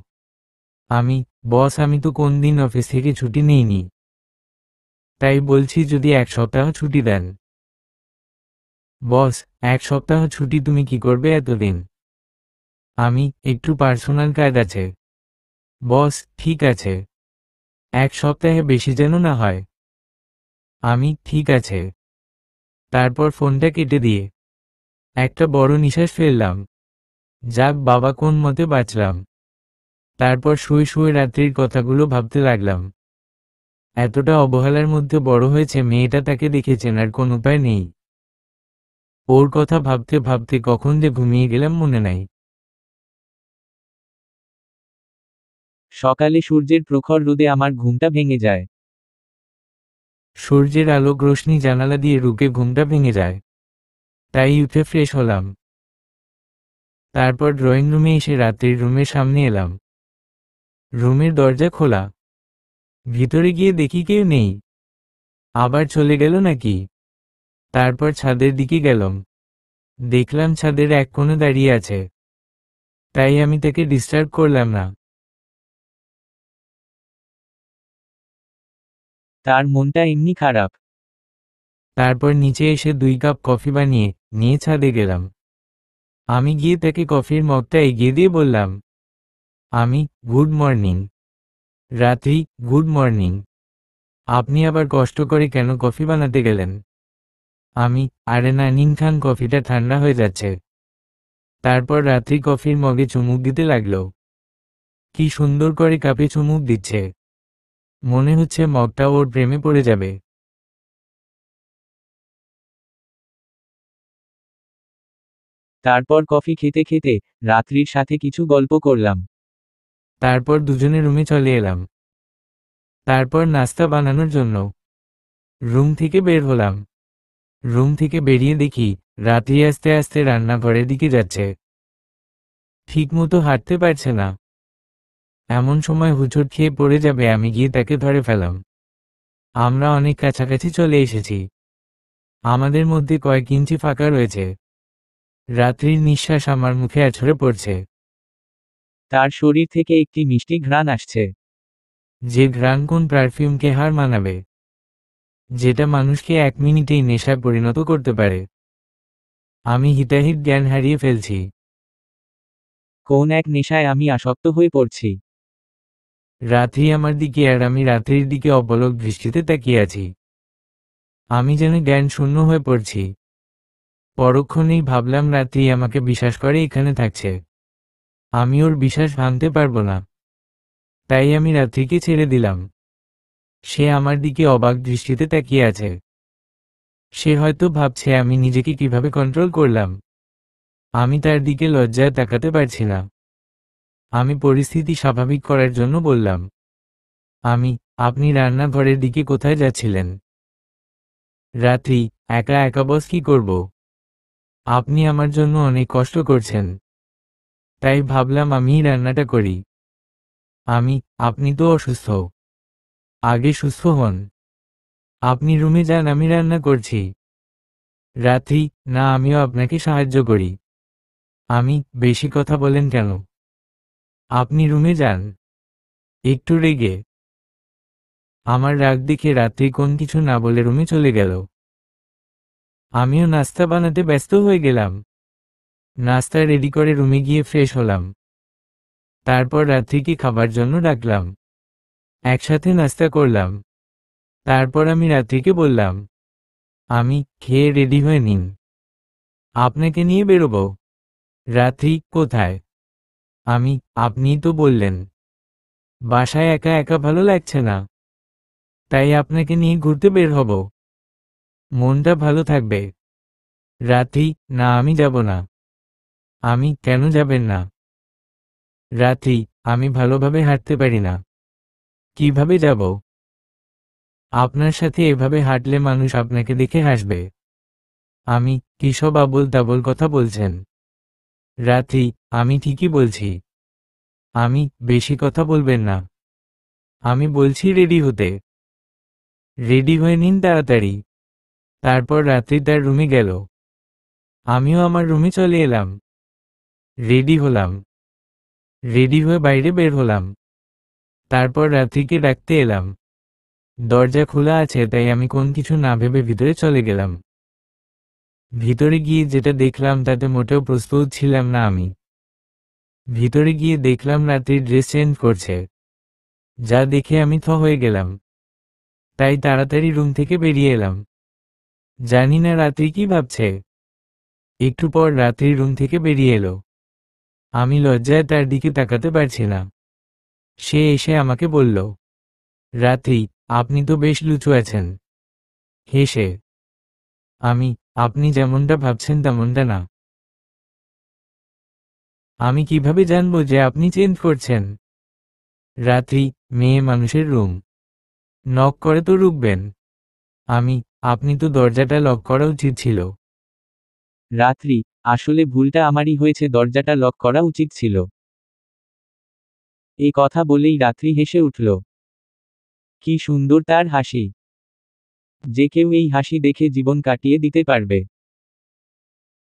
বস, আমি তো কোন দিন অফিস থেকে ছুটি নেইনি। তাই বলছি যদি 1 সপ্তাহ ছুটি দেন। বস, 1 সপ্তাহ ছুটি তুমি কি করবে এতদিন? একটু পার্সোনাল কাজ আছে। বস, ঠিক আছে, 1 সপ্তাহে বেশি যেন না হয়। ঠিক আছে। তারপর ফোনটা কেটে দিয়ে একটা বড় নিঃশ্বাস ফেললাম। যাক বাবা, কোন মতে বাঁচলাম। তারপর শুয়ে শুয়ে রাত্রির কথাগুলো ভাবতে লাগলাম। এতটা অবহেলার মধ্যে বড় হয়েছে মেয়েটা, তাকে দেখে চেনার কোন উপায় নেই। ওর কথা ভাবতে ভাবতে কখন যে ঘুমিয়ে গেলাম মনে নাই। সকালে সূর্যের প্রখর রোদে আমার ঘুমটা ভেঙে যায়। সূর্যের আলোক রোশনি জানালা দিয়ে ঢুকে ঘুমটা ভেঙে যায়। তাই উঠে ফ্রেশ হলাম। তারপর ড্রয়িং রুমে এসে রাত্রির রুমের সামনে এলাম। রুমের দরজা খোলা। ভিতরে গিয়ে দেখি কেউ নেই। আবার চলে গেল নাকি? তারপর ছাদের দিকে গেলাম। দেখলাম ছাদের এক কোণে দাঁড়িয়ে আছে। তাই আমি তাকে ডিস্টার্ব করলাম না। তার মনটা এমনি খারাপ। তারপর নিচে এসে 2 কাপ কফি বানিয়ে নিয়ে ছাদে গেলাম। আমি গিয়ে তাকে কফির মগটা এগিয়ে দিয়ে বললাম, গুড মর্নিং। রাত্রি, গুড মর্নিং। আপনি আবার কষ্ট করে কেন কফি বানাতে গেলেন? আরে না নিন, খান, কফিটা ঠান্ডা হয়ে যাচ্ছে। তারপর রাত্রি কফির মগে চুমুক দিতে লাগলো। কি সুন্দর করে কাপে চুমুক দিচ্ছে। মনে হচ্ছে মগটা ওর প্রেমে পড়ে যাবে। তারপর কফি খেতে খেতে রাত্রির সাথে কিছু গল্প করলাম। তারপর দুজনে রুমে চলে এলাম। তারপর নাস্তা বানানোর জন্য রুম থেকে বের হলাম। রুম থেকে বেরিয়ে দেখি রাত্রি আস্তে আস্তে রান্নাঘরের দিকে যাচ্ছে। ঠিকমতো হাঁটতে পারছে না। এমন সময় হুচট খেয়ে পড়ে যাবে, আমি গিয়ে তাকে ধরে ফেলাম। আমরা অনেক কাছাকাছি চলে এসেছি। আমাদের মধ্যে কয়েক ইঞ্চি ফাঁকা রয়েছে। রাত্রির নিঃশ্বাস আমার মুখে আছড়ে পড়ছে। তার শরীর থেকে একটি মিষ্টি ঘ্রাণ আসছে। যে ঘ্রাণ কোন পারফিউমকে হার মানাবে, যেটা মানুষকে 1 মিনিটেই নেশায় পরিণত করতে পারে। আমি হিতাহিত জ্ঞান হারিয়ে ফেলছি। কোন এক নেশায় আমি আসক্ত হয়ে পড়ছি। রাত্রি আমার দিকে আর আমি রাত্রির দিকে অপলক দৃষ্টিতে তাকিয়ে আছি। আমি যেন জ্ঞান শূন্য হয়ে পড়ছি। পরক্ষণেই ভাবলাম রাত্রি আমাকে বিশ্বাস করে এখানে থাকছে। আমি ওর বিশ্বাস ভাঙতে পারবো না। তাই আমি রাত্রিকে ছেড়ে দিলাম। সে আমার দিকে অবাক দৃষ্টিতে তাকিয়ে আছে। সে হয়তো ভাবছে আমি নিজেকে কিভাবে কন্ট্রোল করলাম। আমি তার দিকে লজ্জায় তাকাতে পারছি না। আমি পরিস্থিতি স্বাভাবিক করার জন্য বললাম, আপনি রান্নাঘরের দিকে কোথায় যাচ্ছিলেন? রাত্রি, একা একা বস কি করব? আপনি আমার জন্য অনেক কষ্ট করছেন। তাই ভাবলাম আমিই রান্নাটা করি। আপনি তো অসুস্থ। আগে সুস্থ হন। আপনি রুমে যান, আমি রান্না করছি। রাত্রি, না, আমিও আপনাকে সাহায্য করি। বেশি কথা বলেন কেন? আপনি রুমে যান। একটু রেগে। আমার রাগ দেখে রাত্রি কোন কিছু না বলে রুমে চলে গেল। আমিও নাস্তা বানাতে ব্যস্ত হয়ে গেলাম। নাস্তা রেডি করে রুমে গিয়ে ফ্রেশ হলাম। তারপর রাত্রিকে খাবার জন্য ডাকলাম। একসাথে নাস্তা করলাম। তারপর আমি রাত্রিকে বললাম, খেয়ে রেডি হয়ে নিন, আপনাকে নিয়ে বেরোবো। রাত্রি, কোথায়? আমি, আপনিই তো বললেন বাসায় একা একা ভালো লাগছে না, তাই আপনাকে নিয়ে ঘুরতে বের হব। মনটা ভালো থাকবে। রাত্রি, না, আমি যাব না। কেন যাবেন না? রাত্রি, আমি ভালোভাবে হাঁটতে পারি না। কিভাবে যাব? আপনার সাথে এভাবে হাঁটলে মানুষ আপনাকে দেখে হাসবে। কি সব আবোল তাবোল কথা বলছেন? রাত্রি, আমি ঠিকই বলছি। বেশি কথা বলবেন না। আমি বলছি রেডি হতে। রেডি হয়ে নিন তাড়াতাড়ি। তারপর রাত্রি তার রুমে গেল। আমিও আমার রুমে চলে এলাম। রেডি হলাম। রেডি হয়ে বাইরে বের হলাম। তারপর রাত্রিকে ডাকতে এলাম। দরজা খোলা আছে, তাই আমি কোন কিছু না ভেবে ভিতরে চলে গেলাম। ভিতরে গিয়ে যেটা দেখলাম তাতে মোটেও প্রস্তুত ছিলাম না আমি। ভিতরে গিয়ে দেখলাম রাত্রি ড্রেস চেঞ্জ করছে, যা দেখে আমি থ হয়ে গেলাম। তাই তাড়াতাড়ি রুম থেকে বেরিয়ে এলাম। জানি না রাত্রি কি ভাবছে। একটু পর রাত্রি রুম থেকে বেরিয়ে এলো। আমি লজ্জায় তার দিকে তাকাতে পারছি না। সে এসে আমাকে বলল, রাত্রি, আপনি তো বেশ লুচু আছেন। হেসে, আমি, আপনি যেমনটা ভাবছেন তেমনটা না। আমি কিভাবে জানবো যে আপনি চেঞ্জ করছেন? রাত্রি, মেয়ে মানুষের রুম, নক করে তো রুকবেন। আমি, আপনি তো দরজাটা লক করা উচিত ছিল। রাত্রি, আসলে ভুলটা আমারই হয়েছে, দরজাটা লক করা উচিত ছিল। এই কথা বলেই রাত্রি হেসে উঠল। কি সুন্দর তার হাসি! যে কেউ এই হাসি দেখে জীবন কাটিয়ে দিতে পারবে।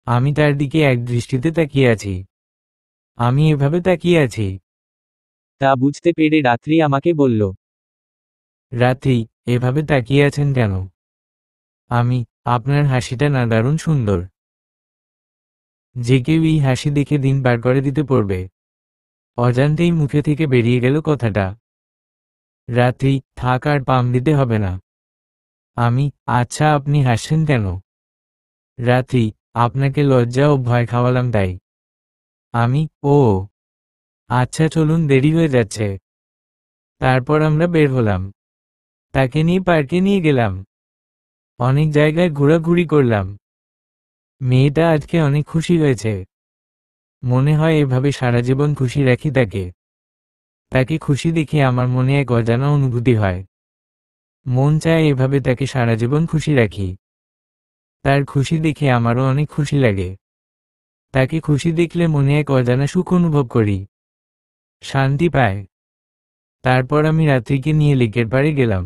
আমি তার দিকে এক দৃষ্টিতে তাকিয়ে আছি। আমি এভাবে তাকিয়ে আছি। তা বুঝতে পেরে রাত্রি আমাকে বলল, রাত্রি, এভাবে তাকিয়ে আছেন কেন? আপনার হাসিটা না দারুণ সুন্দর। যে কেউ এই হাসি দেখে দিন পার করে দিতে পারবে। অজান্তেই মুখে থেকে বেরিয়ে গেল কথাটা। রাত্রি, থাক, আর পাম দিতে হবে না। আচ্ছা, আপনি হাসছেন কেন? রাত্রি, আপনাকে লজ্জা ও ভয় খাওয়ালাম তাই। ও আচ্ছা, চলুন, দেরি হয়ে যাচ্ছে। তারপর আমরা বের হলাম। তাকে নিয়ে পার্কে নিয়ে গেলাম। অনেক জায়গায় ঘোরাঘুরি করলাম। মেয়েটা আজকে অনেক খুশি হয়েছে। মনে হয় এভাবে সারা জীবন খুশি রাখি তাকে। তাকে খুশি দেখে আমার মনে এক অজানা অনুভূতি হয়। মন চায় এভাবে তাকে সারা জীবন খুশি রাখি। তার খুশি দেখে আমারও অনেক খুশি লাগে। তাকে খুশি দেখলে মনে এক অজানা সুখ অনুভব করি, শান্তি পায়। তারপর আমি রাত্রিকে নিয়ে লেকের পাড়ে গেলাম।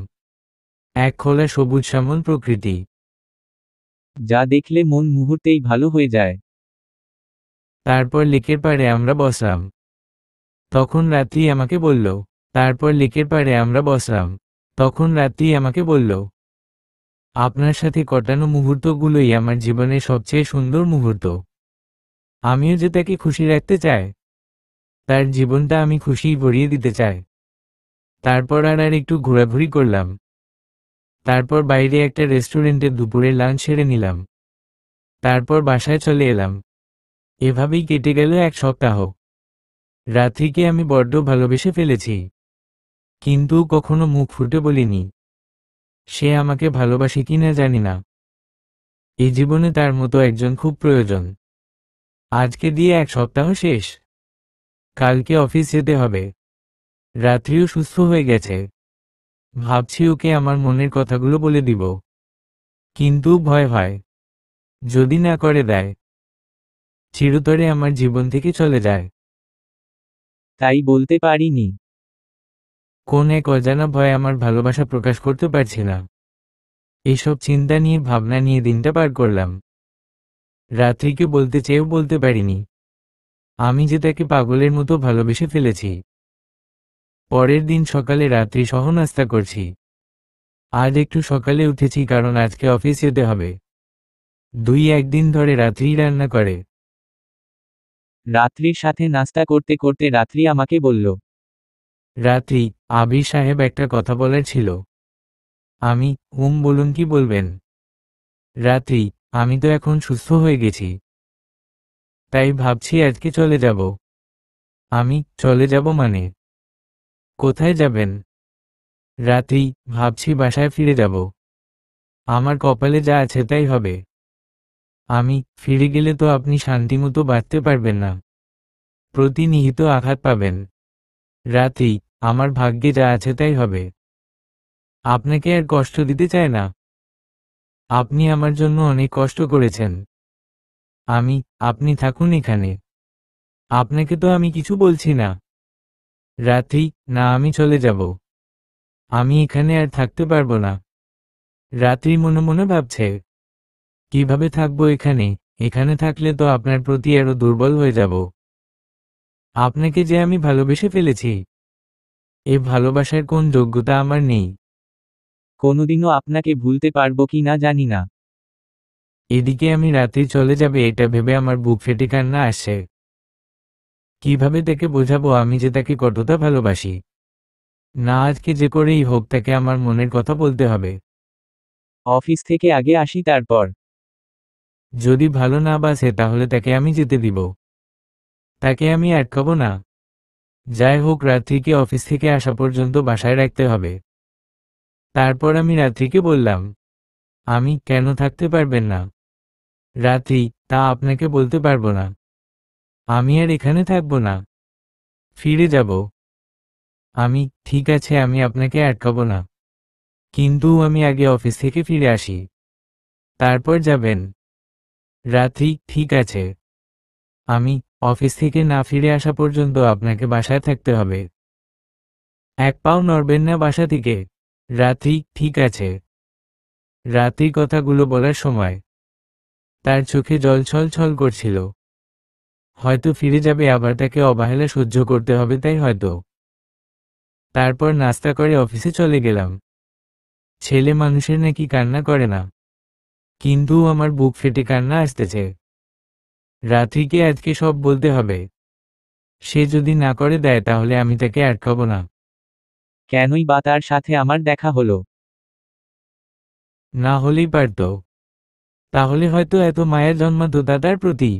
এক খোলা সবুজ শ্যামল প্রকৃতি, যা দেখলে মন মুহূর্তেই ভালো হয়ে যায়। তারপর লেকের পাড়ে আমরা বসলাম। তখন রাত্রি আমাকে বলল। তারপর লেকের পাড়ে আমরা বসলাম। তখন রাত্রি আমাকে বলল, আপনার সাথে কাটানো মুহূর্তগুলোই আমার জীবনের সবচেয়ে সুন্দর মুহূর্ত। আমিও যে তাকে খুশি রাখতে চাই, তার জীবনটা আমি খুশিই ভরিয়ে দিতে চাই। তারপর আর একটু ঘোরাঘুরি করলাম। তারপর বাইরে একটা রেস্টুরেন্টে দুপুরের লাঞ্চ সেরে নিলাম। তারপর বাসায় চলে এলাম। এভাবেই কেটে গেল 1 সপ্তাহ। রাত্রিকে আমি বড্ড ভালোবেসে ফেলেছি, কিন্তু কখনো মুখ ফুটে বলিনি। সে আমাকে ভালোবাসে কিনা জানি না। এই জীবনে তার মতো একজন খুব প্রয়োজন। আজকে দিয়ে 1 সপ্তাহ শেষ। কালকে অফিস যেতে হবে। রাত্রিও সুস্থ হয়ে গেছে। ভাবছি ওকে আমার মনের কথাগুলো বলে দিব, কিন্তু ভয় হয় যদি না করে দেয়, চিরতরে আমার জীবন থেকে চলে যায়। তাই বলতে পারিনি। কোন এক অজানা ভয় আমার ভালোবাসা প্রকাশ করতে পারছি না। এইসব চিন্তা নিয়ে ভাবনা নিয়ে দিনটা পার করলাম। রাত্রিকে বলতে চেয়েও বলতে পারিনি আমি যে তাকে পাগলের মতো ভালোবেসে ফেলেছি। পরের দিন সকালে রাত্রি সহ নাস্তা করছি। আজ একটু সকালে উঠেছি কারণ আজকে অফিস যেতে হবে। 2-1 দিন ধরে রাত্রিই রান্না করে। রাত্রির সাথে নাস্তা করতে করতে রাত্রি আমাকে বলল, রাত্রি, আবির সাহেব একটা কথা বলার ছিল। আমি, বলুন কি বলবেন। রাত্রি, আমি তো এখন সুস্থ হয়ে গেছি, তাই ভাবছি আজকে চলে যাব। আমি, চলে যাব মানে? কোথায় যাবেন? রাত্রি, ভাবছি বাসায় ফিরে যাব। আমার কপালে যা আছে তাই হবে। আমি, ফিরে গেলে তো আপনি শান্তিমতো বাঁচতে পারবেন না, প্রতিনিহিত আঘাত পাবেন। রাত্রি, আমার ভাগ্যে যা আছে তাই হবে। আপনাকে আর কষ্ট দিতে চায় না। আপনি আমার জন্য অনেক কষ্ট করেছেন। আমি, আপনি থাকুন এখানে। আপনাকে তো আমি কিছু বলছি না। রাত্রি, না, আমি চলে যাব। আমি এখানে আর থাকতে পারবো না। রাত্রি মনে মনে ভাবছে, কিভাবে থাকবো এখানে? এখানে থাকলে তো আপনার প্রতি আরো দুর্বল হয়ে যাব। আপনাকে যে আমি ভালোবেসে ফেলেছি, এ ভালোবাসার কোন যোগ্যতা আমার নেই। কোনোদিনও আপনাকে ভুলতে পারবো কি না জানি না। এদিকে আমি রাত্রি চলে যাবে এটা ভেবে আমার বুক ফেটে কান্না আসছে। কিভাবে তাকে বোঝাবো আমি যে তাকে কতটা ভালোবাসি? না, আজকে যে করেই হোক তাকে আমার মনের কথা বলতে হবে। অফিস থেকে আগে আসি, তারপর যদি ভালো না বাসে তাহলে তাকে আমি যেতে দিব। তাকে আমি আটকাবো না। যাই হোক, রাত্রিকে অফিস থেকে আসা পর্যন্ত বাসায় রাখতে হবে। তারপর আমি রাত্রিকে বললাম, আমি, কেন থাকতে পারবেন না? রাত্রি, তা আপনাকে বলতে পারবো না। আমি আর এখানে থাকবো না, ফিরে যাব। আমি, ঠিক আছে, আমি আপনাকে আটকাবো না, কিন্তু আমি আগে অফিস থেকে ফিরে আসি, তারপর যাবেন। রাত্রি, ঠিক আছে। আমি, অফিস থেকে না ফিরে আসা পর্যন্ত আপনাকে বাসায় থাকতে হবে। 1 পাও নড়বেন না বাসা থেকে। রাত্রি, ঠিক আছে। রাত্রি কথাগুলো বলার সময় তার চোখে জল ছলছল করছিল। হয়তো ফিরে যাবে, আবার তাকে অবহেলা সহ্য করতে হবে, তাই হয়তো। তারপর নাস্তা করে অফিসে চলে গেলাম। ছেলে মানুষের নাকি কান্না করে না, কিন্তু আমার বুক ফেটে কান্না আসতেছে। রাত্রিকে আজকে সব বলতে হবে। সে যদি না করে দেয় তাহলে আমি তাকে আটকাবো না। কেনই বা তার সাথে আমার দেখা হলো? না হলেই পারত। তাহলে হয়তো এত মায়া জন্মাতো দাদার প্রতি।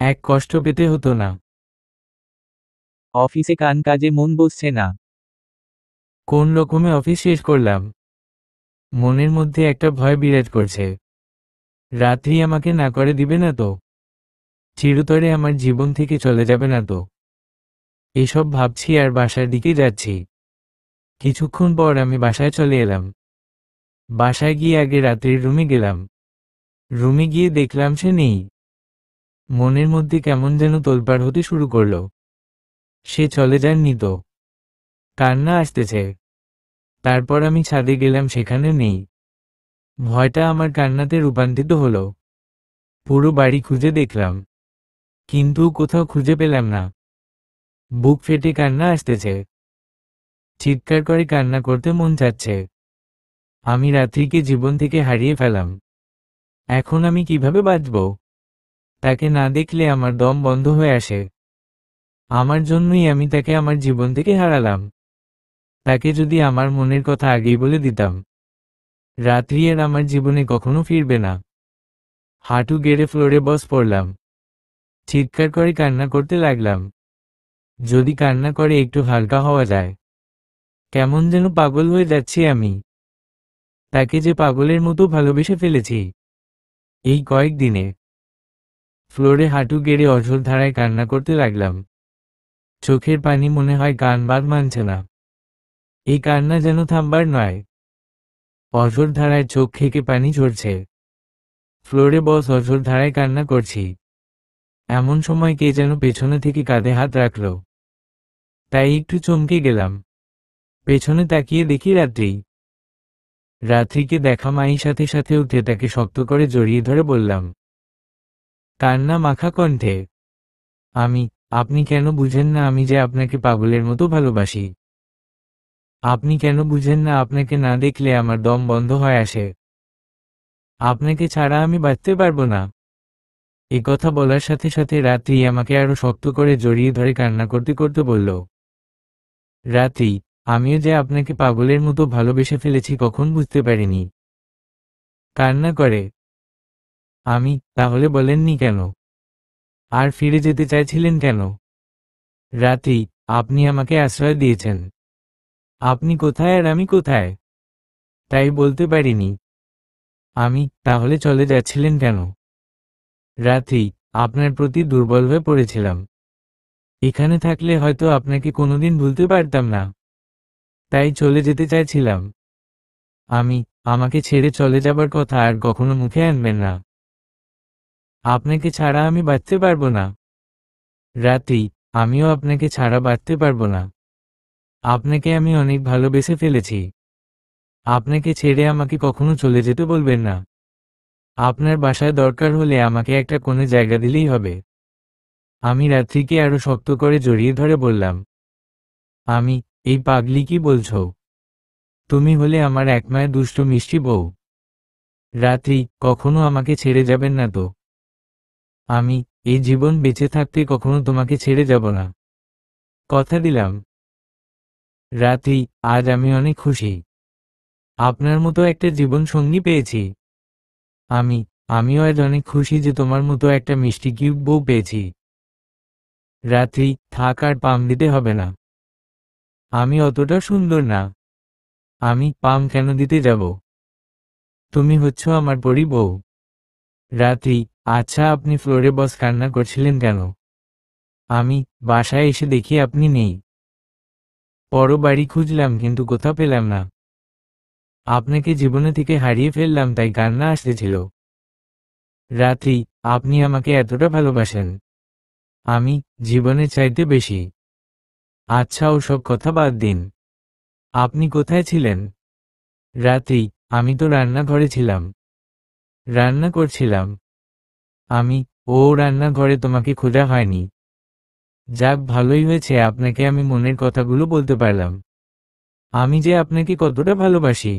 এক কষ্ট পেতে হতো না। অফিসে কাজে মন বসছে না। কোন রকমে অফিস শেষ করলাম। মনের মধ্যে একটা ভয় বিরাজ করছে। রাত্রি আমাকে না করে দিবে না তো? চিরতরে আমার জীবন থেকে চলে যাবে না তো? এসব ভাবছি আর বাসার দিকে যাচ্ছি। কিছুক্ষণ পর আমি বাসায় চলে এলাম। বাসায় গিয়ে আগে রাত্রির রুমে গেলাম। রুমে গিয়ে দেখলাম সে নেই। মনের মধ্যে কেমন যেন তোলপাড় হতে শুরু করলো। সে চলে যাননি তো? কান্না আসতেছে। তারপর আমি ছাদে গেলাম, সেখানে নেই। ভয়টা আমার কান্নাতে রূপান্তরিত হলো। পুরো বাড়ি খুঁজে দেখলাম, কিন্তু কোথাও খুঁজে পেলাম না। বুক ফেটে কান্না আসতেছে, চিৎকার করে কান্না করতে মন চাচ্ছে। আমি রাত্রিকে জীবন থেকে হারিয়ে ফেলাম। এখন আমি কিভাবে বাঁচব? তাকে না দেখলে আমার দম বন্ধ হয়ে আসে। আমার জন্যই আমি তাকে আমার জীবন থেকে হারালাম। তাকে যদি আমার মনের কথা আগেই বলে দিতাম, রাত্রি আর আমার জীবনে কখনো ফিরবে না। হাঁটু গেড়ে ফ্লোরে বস পড়লাম, চিৎকার করে কান্না করতে লাগলাম। যদি কান্না করে একটু হালকা হওয়া যায়। কেমন যেন পাগল হয়ে যাচ্ছি আমি। তাকে যে পাগলের মতো ভালোবেসে ফেলেছি এই কয়েকদিনে। ফ্লোরে হাঁটু গেড়ে অঝোর ধারায় কান্না করতে লাগলাম। চোখের পানি মনে হয় কান বাঁধ মানছে না। এই কান্না যেন থামবার নয়। অঝোর ধারায় চোখ থেকে পানি ঝরছে। ফ্লোরে বস অঝোর ধারায় কান্না করছি। এমন সময় কে যেন পেছনে থেকে কাঁধে হাত রাখল। তাই একটু চমকে গেলাম। পেছনে তাকিয়ে দেখি রাত্রি। রাত্রিকে দেখা মায়ের সাথে সাথে উঠে তাকে শক্ত করে জড়িয়ে ধরে বললাম, কান্না মাখা কণ্ঠে, আপনি কেন বুঝেন না আমি যে আপনাকে পাগলের মতো ভালোবাসি? আপনি কেন বুঝেন না আপনাকে না দেখলে আমার দম বন্ধ হয়ে আসে? আপনাকে ছাড়া আমি বাঁচতে পারবো না। এ কথা বলার সাথে সাথে রাত্রি আমাকে আরো শক্ত করে জড়িয়ে ধরে কান্না করতে করতে বলল, রাত্রি, আমিও যে আপনাকে পাগলের মতো ভালোবেসে ফেলেছি কখন বুঝতে পারিনি। কান্না করে। তাহলে বলেননি কেন? আর ফিরে যেতে চাইছিলেন কেন? রাত্রি, আপনি আমাকে আশ্রয় দিয়েছেন। আপনি কোথায় আর আমি কোথায় তাই বলতে পারিনি। তাহলে চলে যাচ্ছিলেন কেন? রাত্রি, আপনার প্রতি দুর্বল হয়ে পড়েছিলাম। এখানে থাকলে হয়তো আপনাকে কোনোদিন ভুলতে পারতাম না, তাই চলে যেতে চাইছিলাম। আমাকে ছেড়ে চলে যাবার কথা আর কখনো মুখে আনবেন না। আপনাকে ছাড়া আমি বাঁচতে পারবো না। রাত্রি, আমিও আপনাকে ছাড়া বাঁচতে পারবো না। আপনাকে আমি অনেক ভালোবেসে ফেলেছি। আপনাকে ছেড়ে আমাকে কখনো চলে যেতে বলবেন না। আপনার বাসায় দরকার হলে আমাকে একটা কোণে জায়গা দিলেই হবে। আমি রাত্রিকে আরো শক্ত করে জড়িয়ে ধরে বললাম, এই পাগলি কি বলছো? তুমি হলে আমার একমায়ের দুষ্ট মিষ্টি বউ। রাত্রি, কখনো আমাকে ছেড়ে যাবেন না তো? আমি এই জীবন বেঁচে থাকতে কখনো তোমাকে ছেড়ে যাব না। কথা দিলাম। রাত্রি, আজ আমি অনেক খুশি। আপনার মতো একটা জীবন সঙ্গী পেয়েছি। আমিও আজ অনেক খুশি যে তোমার মতো একটা মিষ্টি কিউট বউ পেয়েছি। রাত্রি, থাক আর পাম দিতে হবে না। আমি অতটা সুন্দর না। পাম কেন দিতে যাব? তুমি হচ্ছ আমার পরি বউ। রাত্রি, আচ্ছা আপনি ফ্লোরে বস কান্না করছিলেন কেন? বাসায় এসে দেখি আপনি নেই। বড় বাড়ি খুঁজলাম কিন্তু কোথাও পেলাম না। আপনাকে জীবনে থেকে হারিয়ে ফেললাম তাই কান্না আসতেছিল। রাত্রি, আপনি আমাকে এতটা ভালোবাসেন? জীবনের চাইতে বেশি। আচ্ছা ওসব কথা বাদ দিন। আপনি কোথায় ছিলেন? রাত্রি, আমি তো রান্নাঘরে ছিলাম। রান্না করছিলাম। আমি রান্নাঘরে তোমাকে খোঁজা হয়নি। যাক ভালোই হয়েছে আপনাকে আমি মনের কথাগুলো বলতে পারলাম। আমি যে আপনাকে কতটা ভালোবাসি।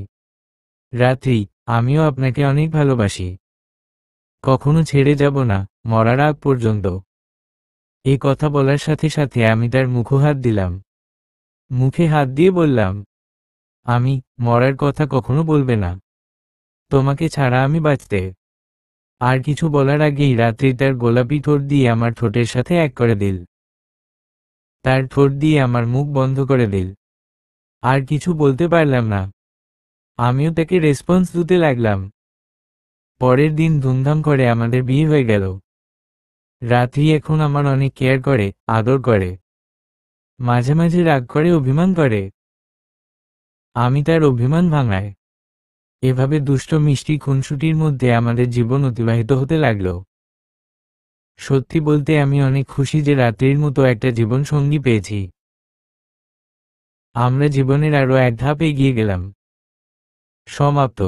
রাত্রি, আমিও আপনাকে অনেক ভালোবাসি। কখনো ছেড়ে যাব না, মরার আগ পর্যন্ত। এই কথা বলার সাথে সাথে আমি তার মুখে হাত দিলাম। মুখে হাত দিয়ে বললাম, মরার কথা কখনো বলবে না। তোমাকে ছাড়া আমি বাঁচতে। আর কিছু বলার আগেই রাত্রি তার গোলাপি ঠোঁট দিয়ে আমার ঠোঁটের সাথে এক করে দিল। তার ঠোঁট দিয়ে আমার মুখ বন্ধ করে দিল। আর কিছু বলতে পারলাম না। আমিও তাকে রেসপন্স দিতে লাগলাম। পরের দিন ধুমধাম করে আমাদের বিয়ে হয়ে গেল। রাত্রি এখন আমার অনেক কেয়ার করে, আদর করে। মাঝে মাঝে রাগ করে, অভিমান করে। আমি তার অভিমান ভাঙাই। এভাবে দুষ্ট মিষ্টি খুনসুটির মধ্যে আমাদের জীবন অতিবাহিত হতে লাগল। সত্যি বলতে আমি অনেক খুশি যে রাত্রির মতো একটা জীবন সঙ্গী পেয়েছি। আমরা জীবনের আরো এক ধাপ এগিয়ে গেলাম। সমাপ্ত।